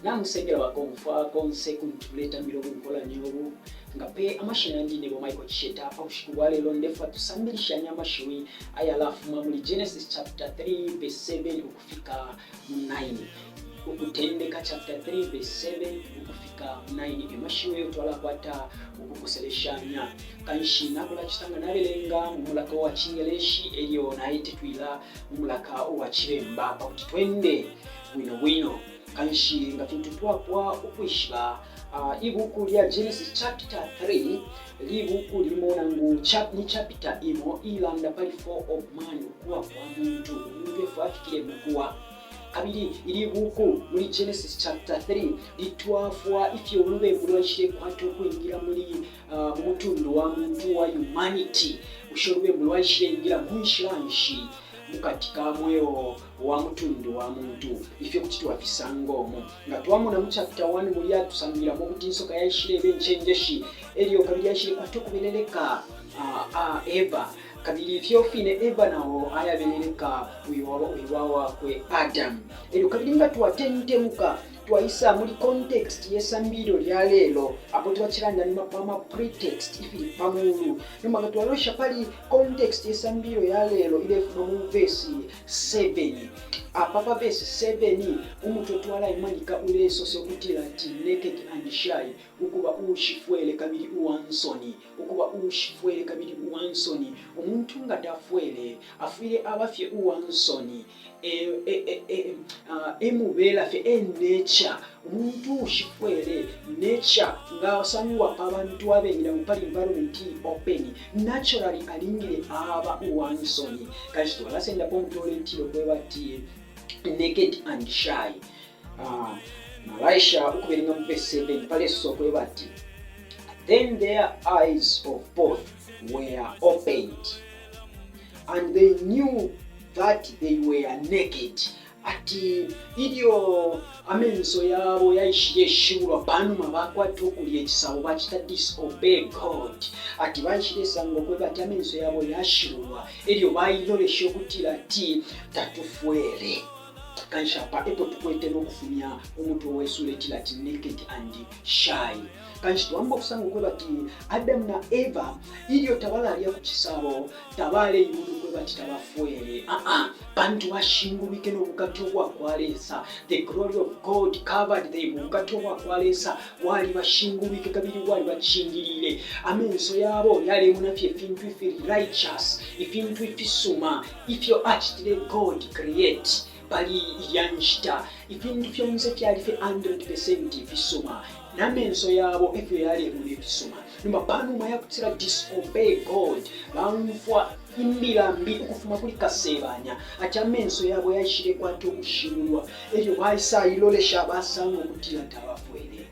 namusengera bakonfa konse kuntuleta milogo nkola nyobu ngape amashina ndine bo Michael Cheta paushikuwa lelo ndefa tusambirishanya amashiwi ayalafu muri Genesis chapter 3 verse 7 ukufika 9 ukutendeka chapter 3 verse 7 ukufika 9 emashiwe yotwala kwata ukukuseleshanya kanshi nakola kitanga nabelenga mulaka wa Chingelesi elio naite twila mulaka wa Chiremba pauti twende wino kanshi ngafintu twakwa ukwishira ibuku lya Genesis chapter 3 libuku limona ngu ni chapter imo ilanda pali 4 of man ukuwa kwa muntu uvefu afikire mukuwa kabiri iri buku muri Genesis chapter 3 litwafwa ifyo ulube mulwashire kwato kwingira muri mutundu wa muntu wa humanity ushorube mulwashire ingira munshiranshi mukatika moyo wa mutundu wa muntu ifyo kuti wafisangomo ngatwamuna mu chapter 1 muri atusangira mu kuti insoka yashire benchenjeshi eliyo kabiri yashire kwato kubeleleka Eva kabiri ifyo fine Eva nawo ayabeleleka uyiwawa kwe Adam eliyo kabiri ngatuwatente muka twaisa muri context yesambiro lya lelo apo twachiranda ni mapama pretext ifili pamulu noma twalosha pali context yesambiro ya lelo ile from verse 7 apapa verse 7 umutoto wala imanika ule sose kutila ti naked and shy ukuba ushifwele kabiri uwansoni ukuba ushifwele kabiri uwansoni umuntu ngatafwele afire abafye uwansoni emubela fe nature umuntu ushifwele nature ngasanwa abantu abengira mu pali environment open naturally alingire aba uwansoni kashi twalasenda pomtolentiro kwebati naked and shy Malaisha ukubiringa mu verse 7 pale sokwe bati then their eyes of both were opened and they knew that they were naked ati idio amenso yabo yaishiye shura panuma bakwata okulya ekisabo bakita disobey God ati baishiye sango kwe bati amenso yabo yashirwa idio bayilolesha okutira ati tatufwere kanshapa epo tukwete n'okufumya omuntu owesula ekira ati naked and shy kanshi twamba okusanga kwe bati Adam na Eva ilyo tabalalya ku kisabo tabale yulu kwe bati tabafwere bantu bashingubike n'obukati obwakwalesa the glory of God covered them obukati obwakwalesa wali bashingubike kabiri wali bachingirire amenso yabo yali munafye fintu ifiri righteous ifintu ifisuma ifyo actually God create bali yanshita ifintu fyonse fyalife 100% fisuma namenso yabo efyo yali ebisuma nima panuma yakutira disobey God bamfwa imbirambi ukufuma kuli kasebanya ati amenso yabo yashire kwato kushirwa elyo bayisa ilolesha basango kutira tabafwele.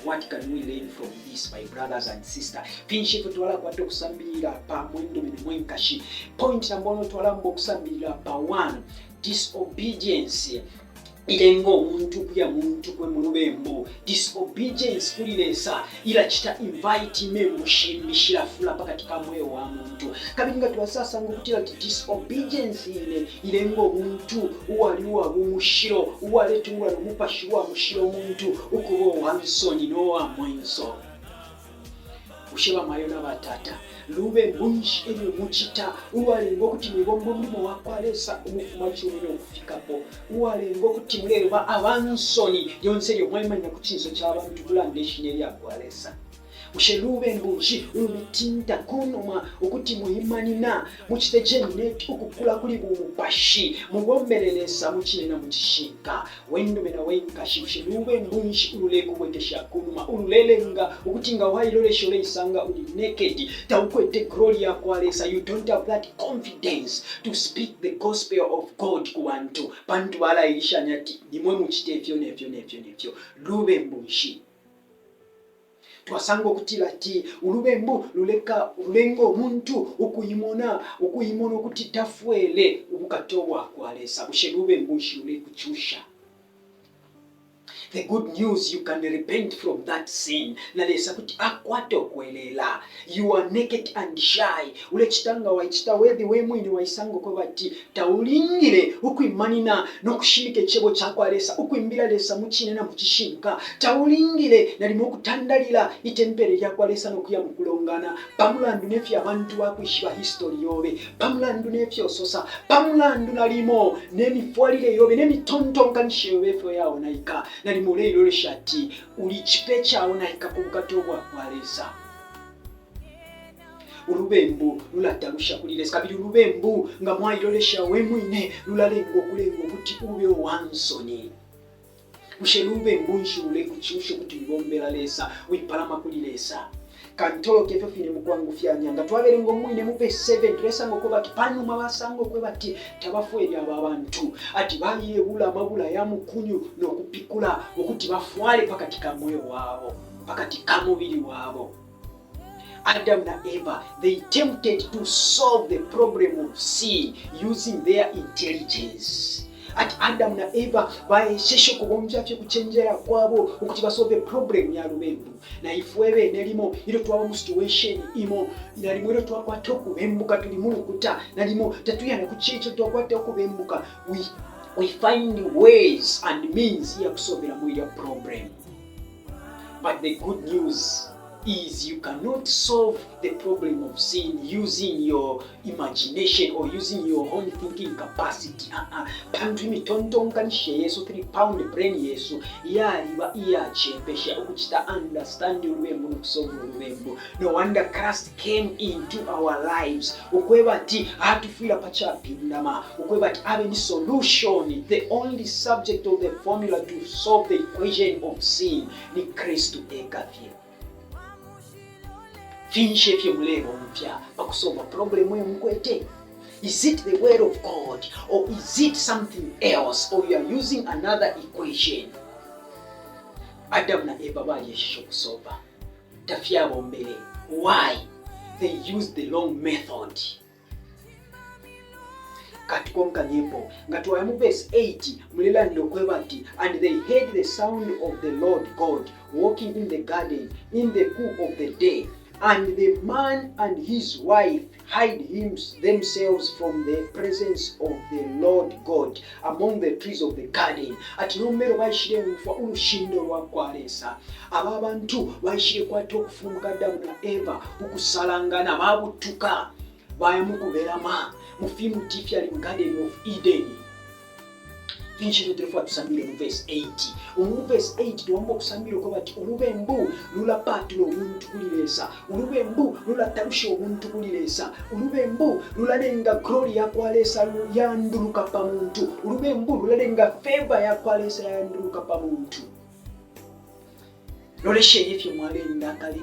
What can we learn from this, my brothers and sisters? Pinshi tutwala kwa kusambira pa mwendo mwenkashi. Point nambono twala mbo kusambira pa 1 disobedience ilengo muntu kuya muntu kwe mulubembo disobedience kulilesa ila chita invite me mushimbishira fula pakati ka moyo wa muntu kabinga twasasa ngokutira disobedience ilengo muntu uwaliwa bumushiro uwaletungwa nomupashirwa mushiro muntu ukubo wansoni no wa mwenso usheba mayona batata lube bunshi ebyo muchita uwalengo kuti mwibombo mulimo wakwalesa umufuma cyumwe okufikapo uwalengo kuti muleba abansoni yonse yo mwemanya kuchinso cy'abantu kulandeshine lyakwalesa ushelube mbushi umitinta kunoma ukuthi muhimanina muchitejeneti ukukula kuli bumupashi mugombelelesa muchinena muchishinga wendumena wenkashi ushelube mbushi uleko kwetesha kunuma ululelenga ukuthi nga wayilolesha oleisanga uli naked taukwete glory yakwalesa you don't have that confidence to speak the gospel of God kubantu bantu balayishanya ati nimwe muchitefyo nefyo lube mbushi twasango kutila ati ulubembo luleka ulengo muntu ukuyimona kuti tafwele ubukatowa kwalesa ushelube mbushi ule kuchusha The good news, you can repent from that sin. Nalesa kuti akwate okwelela. You are naked and shy. Ulechitanga waichita wethi we mwini waisango kwa bati. Taulingile ukuimanina nokushimike chebo chako alesa. Ukuimbila lesa muchine na muchishinka. Taulingile nalimo kutandalila itempere ya kwa lesa nokuya mkulongana. Pamulandu nefi abantu wakuishiwa history yobe. Pamulandu nefi ososa. Pamulandu nalimo nemifualile yobe. Nemitontonkanishe yobefu yao naika. Nalimule ilole shati. Ulichipecha naika kubukatobwa kwa lesa. Urubembu lulatarusha kulilesa. Kabili urubembu nga mwailolesha we mwine lulalengo kulengo kuti ube wansoni. Mushe urubembu nshule kuchushe kuti libombela lesa. Wipalama kulilesa. Kantolo kefyo fine mkwangu fyanyanga. Tuwabere ngo mwine mupe 7. Tulesa ngo kwa panu mawasango kwa bati tabafueli ababantu. Ati bayiye bula mabula ya mkunyu no kupikula. Okuti bafuale pakatika moyo wabo. Pakatika mubili wabo. Adam na Eva, they attempted to solve the problem of sin using their intelligence. At Adam na Eva baesheshe kubomjafye kuchenjera kwabo ukuti basolve problem ya lubembu. Na ifwewe nelimo ilo tuwa mu situation imo inalimo ilo tuwa kwa toku bembuka tulimulu kuta nalimo tatuya na kuchecho tuwa kwa toku bembuka. We find ways and means ya kusolve la mwili problem. But the good news is you cannot solve the problem of sin using your imagination or using your own thinking capacity. Pantu mitontonkanishe Yesu 3-pound brain Yesu yaliba iyachepesha ukuchita understand urubembu nukusolve urubembu. No wonder Christ came into our lives. Ukwebati atufila pachapindama. Ukwebati abe ni solution. The only subject of the formula to solve the equation of sin ni Kristu ekafye. Finishe fye mulero mpya bakusoma problem yo mkwete. Is it the word of God or is it something else or you are using another equation? Adam na Eva bayeshisho kusoba. Tafya bombele. Why? They used the wrong method. Katukonka nyembo. Ngatuwa mu verse 8 mulila ndokwebati and they heard the sound of the Lord God walking in the garden in the cool of the day. And the man and his wife hid themselves from the presence of the Lord God among the trees of the garden. Ati nomero baishire mfa urushindo rwa kwalesa. Ababantu baishire kwato kufumuka Adamu na Eva ukusalangana babutuka bayamukubelama mufimu tifya li Garden of Eden. Finishiro telefua tusambile mu verse 8. Mu verse 8 tuwambo kusambile kwa bati urubembu lula patulo umuntu kulilesa. Urubembu lula tarusha umuntu kulilesa. Urubembu lula lenga glory ya kwalesa yanduruka pa muntu. Urubembu lula lenga favor ya kwalesa yanduruka pa muntu. Lolesha ifyo mwalenda kali.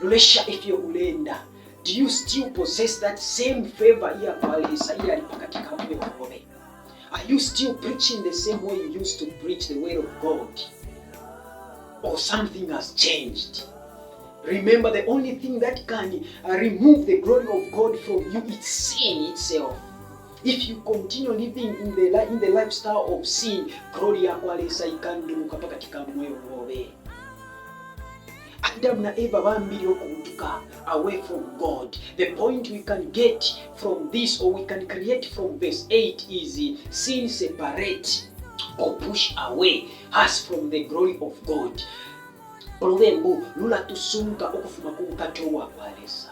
Lolesha ifyo ulenda. Do you still possess that same favor ya kwalesa ya lipakatika mwe wakobe? Are you still preaching the same way you used to preach the word of God? Or something has changed? Remember, the only thing that can remove the glory of God from you is sin itself. If you continue living in the lifestyle of sin, glory yako alesa ikanduruka pakatika moyo wowe. Adam na Eva bambiri okutuka away from God. The point we can get from this or we can create from verse 8 is sin separate or push away us from the glory of God. Olubembu lula tusunga okufuma kubukatowa kwalesa.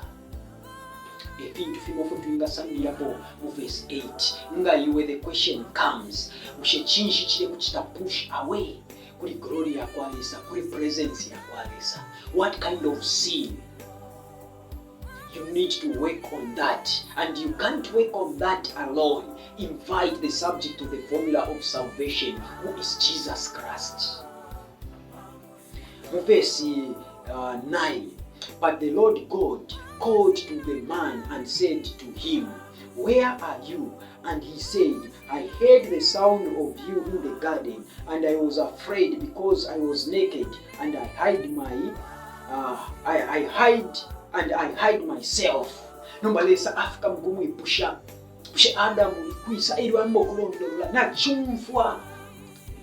Ebintu fimofu tuingasambira po mu verse 8. Nga iwe the question comes. Mushe chinshi chile kuchita push away. Kuri glory ya kwalesa, kuri presence ya kwalesa. What kind of sin? You need to work on that. And you can't work on that alone. Invite the subject of the formula of salvation, who is Jesus Christ. Verse 9. But the Lord God called to the man and said to him, "Where are you?" And he said, "I heard the sound of you in the garden, and I was afraid because I was naked, and I hide myself." Nombalesa afika mgumu ipusha Adamu kwisa ili wambo kulondolola na chumfwa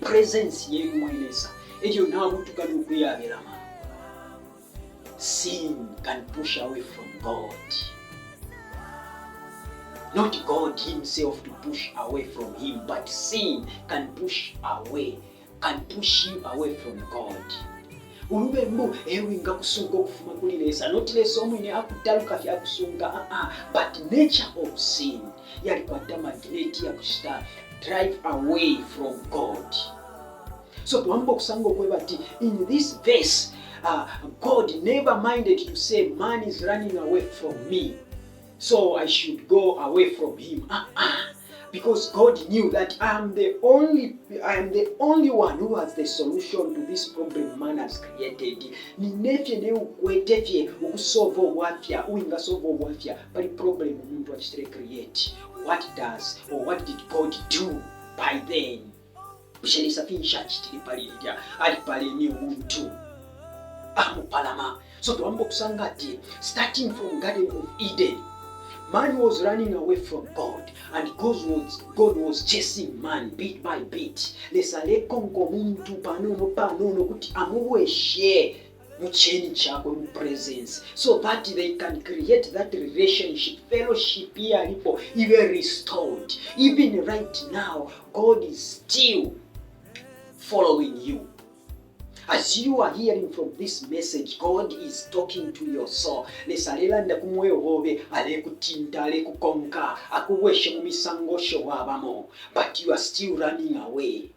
presence yenu mwelesa ekyo naabutukana okweyabirama. Sin can push away from God. Not God himself to push away from him, but sin can push you away from God. Ulubembo ewinga kusunga okufuma kuli lesa, not lesa omwine akutaluka fya kusunga, but nature of sin yali kwata magnet ya kusta drive away from God. So tuambo kusanga okwebati in this verse, God never minded to say man is running away from me, so I should go away from him. Because God knew that I am the only one who has the solution to this problem man has created. Ninefye ne ukwetefye ukusolve obwafya, uinga solve obwafya, bali problem omuntu achitire create. What did God do by then? Bishelisa finsha chitiri palirya, ali paleni omuntu. Amupalama. So tuambo kusanga ati, starting from Garden of Eden, man was running away from God, and God was chasing man bit by bit. Lesale kongo muntu panono kuti amuweshe mucheni chako mu presence, so that they can create that relationship, fellowship here lipo even restored. Even right now, God is still following you. As you are hearing from this message, God is talking to your soul. Lesalela nda kumweyo hobe, ale kutinda, ale kukonka, akuweshe mumisango sho wabamo, but you are still running away.